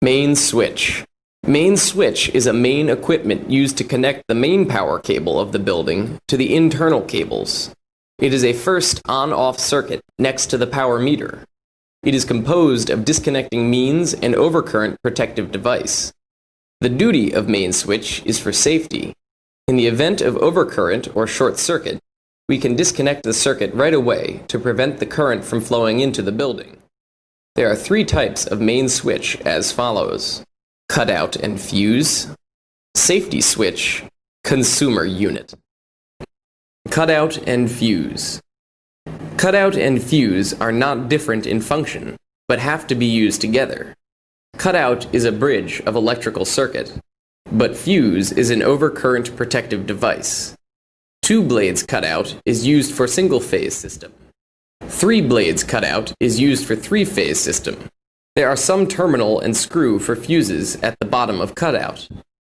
Main switch. Main switch is a main equipment used to connect the main power cable of the building to the internal cables. It is a first on-off circuit next to the power meter. It is composed of disconnecting means and overcurrent protective device. The duty of main switch is for safety. In the event of overcurrent or short circuit, we can disconnect the circuit right away to prevent the current from flowing into the building. There are three types of main switch as follows: cutout and fuse, safety switch, consumer unit. Cutout and fuse. Cutout and fuse are not different in function, but have to be used together. Cutout is a bridge of electrical circuit, but fuse is an overcurrent protective device. 2 blades cutout is used for single-phase system. 3 blades cutout is used for 3-phase system. There are some terminal and screw for fuses at the bottom of cutout.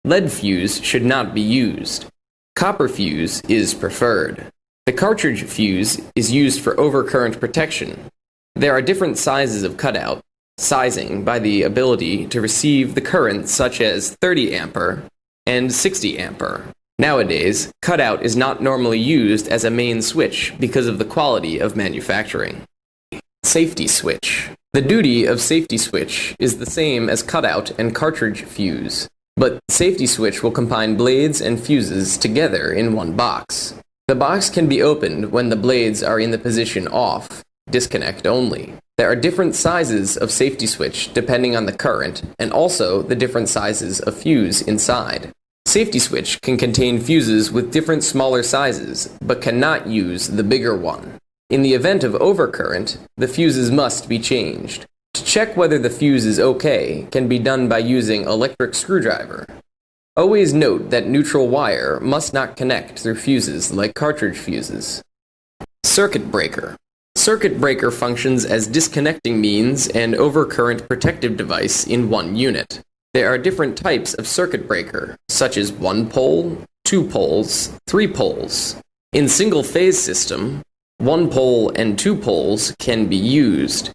Lead fuse should not be used. Copper fuse is preferred. The cartridge fuse is used for overcurrent protection. There are different sizes of cutout, sizing by the ability to receive the current such as 30 ampere and 60 ampere. Nowadays, cutout is not normally used as a main switch because of the quality of manufacturing. Safety switch. The duty of safety switch is the same as cutout and cartridge fuse, but safety switch will combine blades and fuses together in one box. The box can be opened when the blades are in the position off, disconnect only. There are different sizes of safety switch depending on the current, and also the different sizes of fuse inside. Safety switch can contain fuses with different smaller sizes, but cannot use the bigger one. In the event of overcurrent, the fuses must be changed. To check whether the fuse is okay can be done by using electric screwdriver. Always note that neutral wire must not connect through fuses like cartridge fuses. Circuit breaker. Circuit breaker functions as disconnecting means and overcurrent protective device in one unit. There are different types of circuit breaker, such as 1 pole, 2 poles, 3 poles. In single-phase system, 1 pole and 2 poles can be used.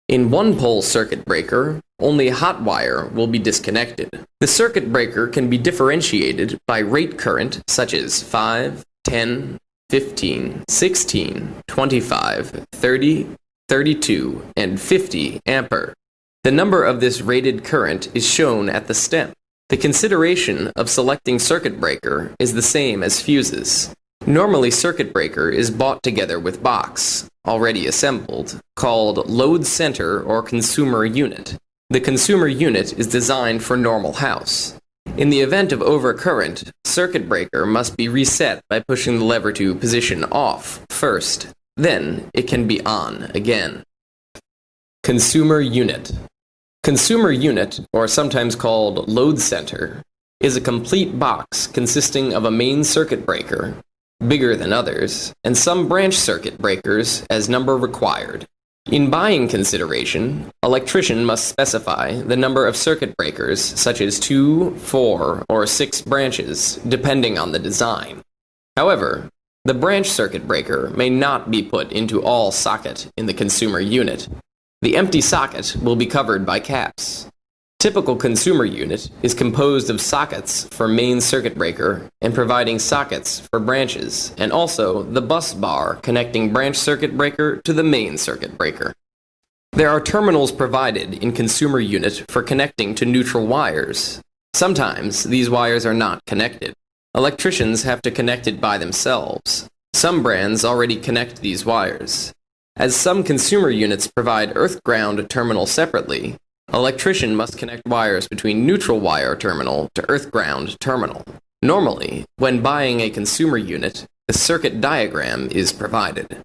In 1-pole circuit breaker, only hot wire will be disconnected. The circuit breaker can be differentiated by rate current such as 5, 10, 15, 16, 25, 30, 32, and 50 ampere. The number of this rated current is shown at the stem. The consideration of selecting circuit breaker is the same as fuses. Normally, circuit breaker is bought together with box, already assembled, called load center or consumer unit. The consumer unit is designed for normal house. In the event of overcurrent, circuit breaker must be reset by pushing the lever to position off first. Then it can be on again. Consumer unit. Consumer unit, or sometimes called load center, is a complete box consisting of a main circuit breaker, bigger than others, and some branch circuit breakers as number required. In buying consideration, electrician must specify the number of circuit breakers such as 2, 4, or 6 branches, depending on the design. However, the branch circuit breaker may not be put into all socket in the consumer unit. The empty socket will be covered by caps. Typical consumer unit is composed of sockets for main circuit breaker and providing sockets for branches, and also the bus bar connecting branch circuit breaker to the main circuit breaker. There are terminals provided in consumer unit for connecting to neutral wires. Sometimes these wires are not connected. Electricians have to connect it by themselves. Some brands already connect these wires. As some consumer units provide earth-ground terminal separately, electrician must connect wires between neutral wire terminal to earth-ground terminal. Normally, when buying a consumer unit, the circuit diagram is provided.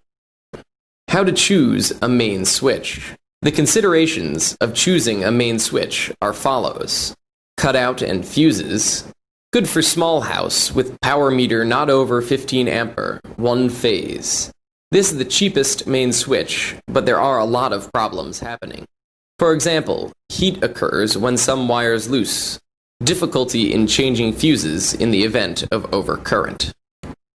How to choose a main switch. The considerations of choosing a main switch are follows. Cutout and fuses. Good for small house with power meter not over 15 ampere, 1 phase. This is the cheapest main switch, but there are a lot of problems happening. For example, heat occurs when some wires loose. Difficulty in changing fuses in the event of overcurrent.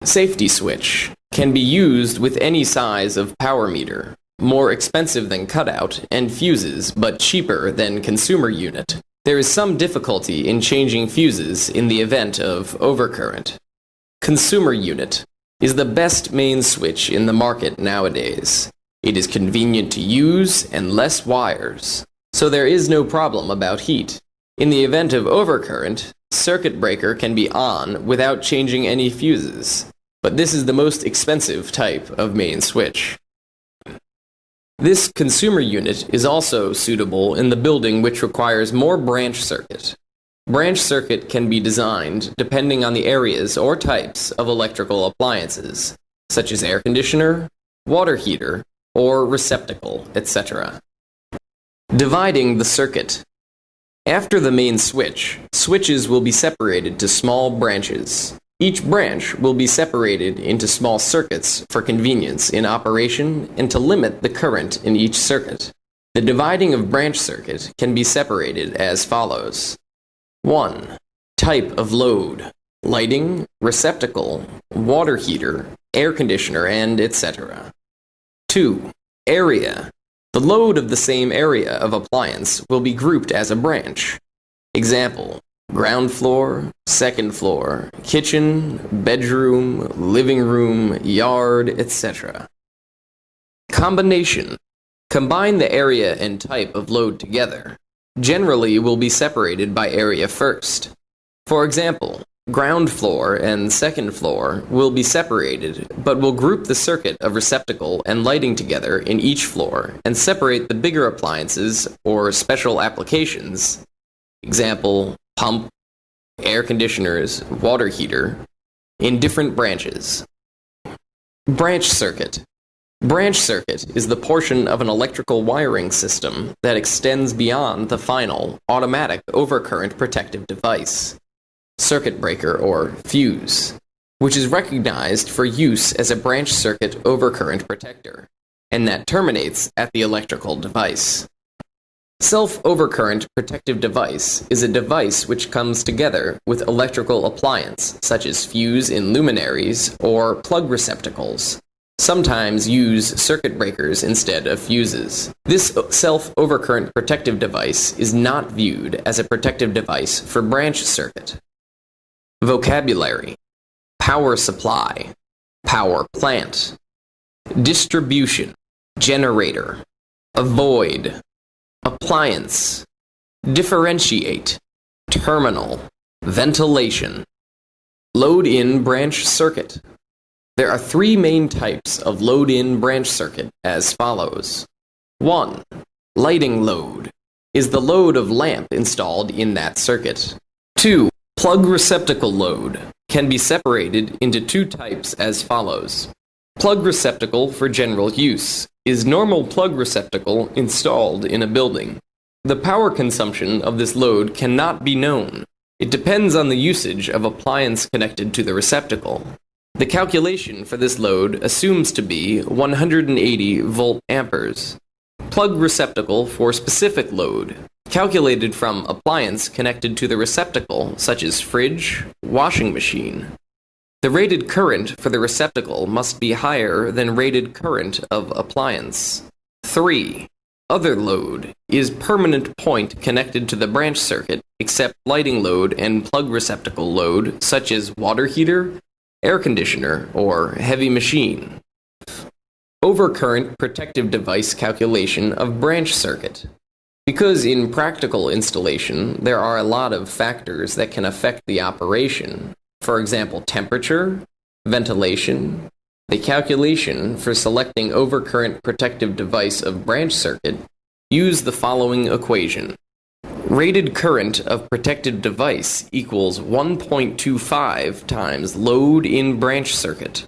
Safety switch can be used with any size of power meter, more expensive than cutout and fuses but cheaper than consumer unit. There is some difficulty in changing fuses in the event of overcurrent. Consumer unit is the best main switch in the market nowadays. It is convenient to use and less wires, so there is no problem about heat. In the event of overcurrent, circuit breaker can be on without changing any fuses, but this is the most expensive type of main switch. This consumer unit is also suitable in the building which requires more branch circuit. Branch circuit can be designed depending on the areas or types of electrical appliances, such as air conditioner, water heater, or receptacle, etc. Dividing the circuit. After the main switch, switches will be separated to small branches. Each branch will be separated into small circuits for convenience in operation and to limit the current in each circuit. The dividing of branch circuit can be separated as follows. 1. Type of load: lighting, receptacle, water heater, air conditioner, and etc. 2. Area. The load of the same area of appliance will be grouped as a branch. Example: ground floor, second floor, kitchen, bedroom, living room, yard, etc. Combination. Combine the area and type of load together. Generally will be separated by area first. For example, ground floor and second floor will be separated, but will group the circuit of receptacle and lighting together in each floor and separate the bigger appliances or special applications. Example: pump, air conditioners, water heater, in different branches. Branch circuit. Branch circuit is the portion of an electrical wiring system that extends beyond the final, automatic overcurrent protective device, circuit breaker or fuse, which is recognized for use as a branch circuit overcurrent protector, and that terminates at the electrical device. Self-overcurrent protective device is a device which comes together with electrical appliance, such as fuse in luminaries or plug receptacles. Sometimes use circuit breakers instead of fuses. This self-overcurrent protective device is not viewed as a protective device for branch circuit. Vocabulary: power supply, power plant, distribution, generator, avoid, appliance, differentiate, terminal, ventilation, load-in branch circuit. There are three main types of load-in branch circuit as follows. 1. Lighting load is the load of lamp installed in that circuit. 2. Plug receptacle load can be separated into two types as follows. Plug receptacle for general use is normal plug receptacle installed in a building. The power consumption of this load cannot be known. It depends on the usage of appliance connected to the receptacle. The calculation for this load assumes to be 180 volt amperes. Plug receptacle for specific load, calculated from appliance connected to the receptacle, such as fridge, washing machine. The rated current for the receptacle must be higher than rated current of appliance. 3. Other load is permanent point connected to the branch circuit except lighting load and plug receptacle load, such as water heater, air conditioner, or heavy machine. Overcurrent protective device calculation of branch circuit. Because in practical installation, there are a lot of factors that can affect the operation. For example, temperature, ventilation. The calculation for selecting overcurrent protective device of branch circuit, use the following equation. Rated current of protective device equals 1.25 times load in branch circuit